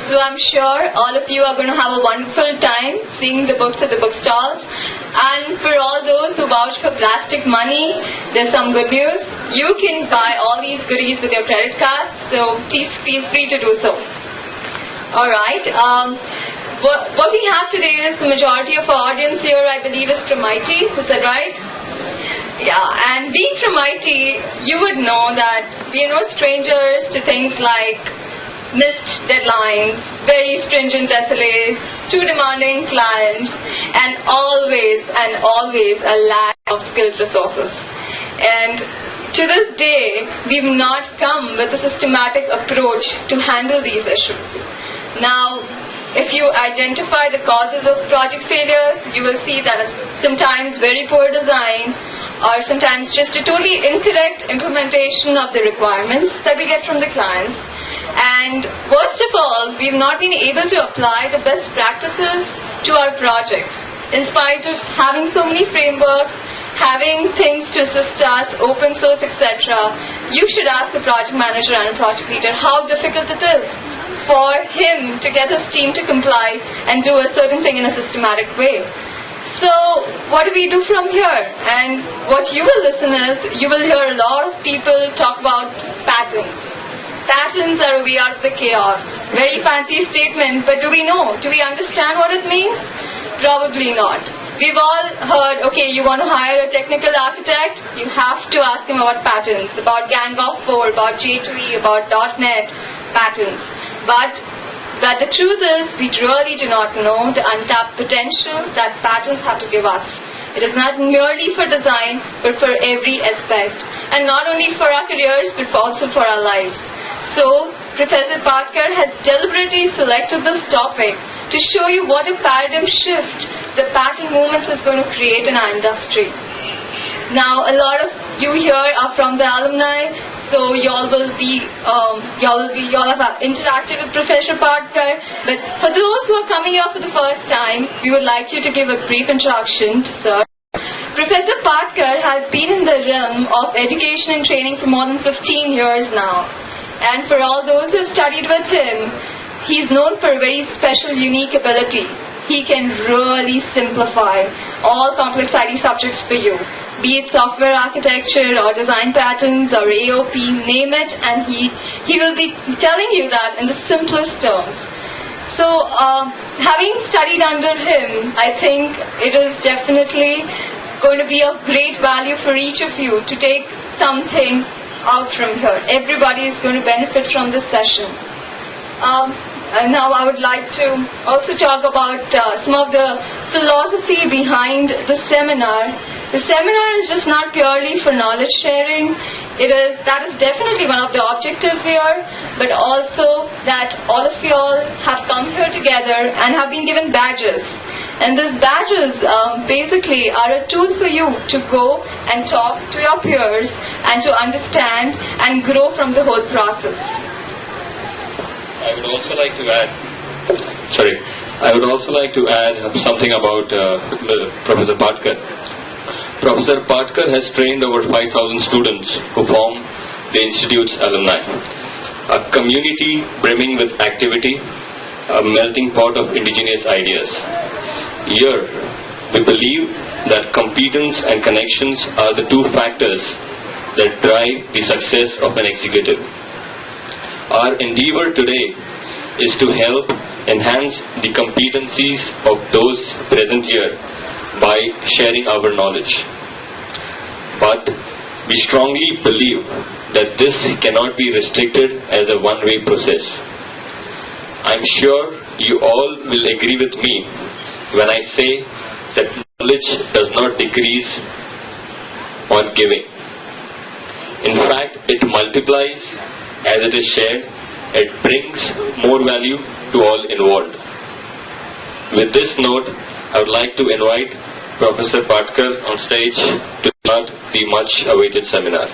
So I'm sure all of you are going to have a wonderful time seeing the books at the bookstall. And for all those who vouch for plastic money, there's some good news. You can buy all these goodies with your credit card, so please feel free to do so. Alright, what we have today is the majority of our audience here, I believe, is from IT. Is that right? Yeah, and being from IT, you would know that we are no strangers to things like missed deadlines, very stringent SLAs, too demanding clients, and always a lack of skilled resources. And to this day, we've not come with a systematic approach to handle these issues. Now, if you identify the causes of project failures, you will see that it's sometimes very poor design, or sometimes just a totally incorrect implementation of the requirements that we get from the clients. And worst of all, we've not been able to apply the best practices to our projects. In spite of having so many frameworks, having things to assist us, open source, etc., you should ask the project manager and project leader how difficult it is for him to get his team to comply and do a certain thing in a systematic way. So what do we do from here? And what you will listen is, you will hear a lot of people talk about patterns. Patterns are a way out of the chaos. Very fancy statement, but do we know? Do we understand what it means? Probably not. We've all heard, okay, you want to hire a technical architect, you have to ask him about patterns, about Gang of 4, about J2E, about .NET patterns. But the truth is, we really do not know the untapped potential that patterns have to give us. It is not merely for design, but for every aspect. And not only for our careers, but also for our lives. So, Professor Patkar has deliberately selected this topic to show you what a paradigm shift the pattern movements is going to create in our industry. Now, a lot of you here are from the alumni, so y'all have interacted with Professor Patkar. But for those who are coming here for the first time, we would like you to give a brief introduction to Sir. Professor Patkar has been in the realm of education and training for more than 15 years now. And for all those who have studied with him, he's known for a very special, unique ability. He can really simplify all complex IT subjects for you. Be it software architecture or design patterns or AOP, name it, and he will be telling you that in the simplest terms. So, having studied under him, I think it is definitely going to be of great value for each of you to take something out from here. Everybody is going to benefit from this session. And now I would like to also talk about some of the philosophy behind the seminar. The seminar is just not purely for knowledge sharing. That is definitely one of the objectives here, but also that all of you all have come here together and have been given badges. And these badges basically are a tool for you to go and talk to your peers and to understand and grow from the whole process. I would also like to add something about Professor Patkar. Professor Patkar has trained over 5,000 students who form the Institute's alumni. A community brimming with activity, a melting pot of indigenous ideas. Here, we believe that competence and connections are the two factors that drive the success of an executive. Our endeavor today is to help enhance the competencies of those present here by sharing our knowledge. But we strongly believe that this cannot be restricted as a one-way process. I'm sure you all will agree with me when I say that knowledge does not decrease on giving. In fact, it multiplies as it is shared. It brings more value to all involved. With this note, I would like to invite Professor Patkar on stage to start the much awaited seminar.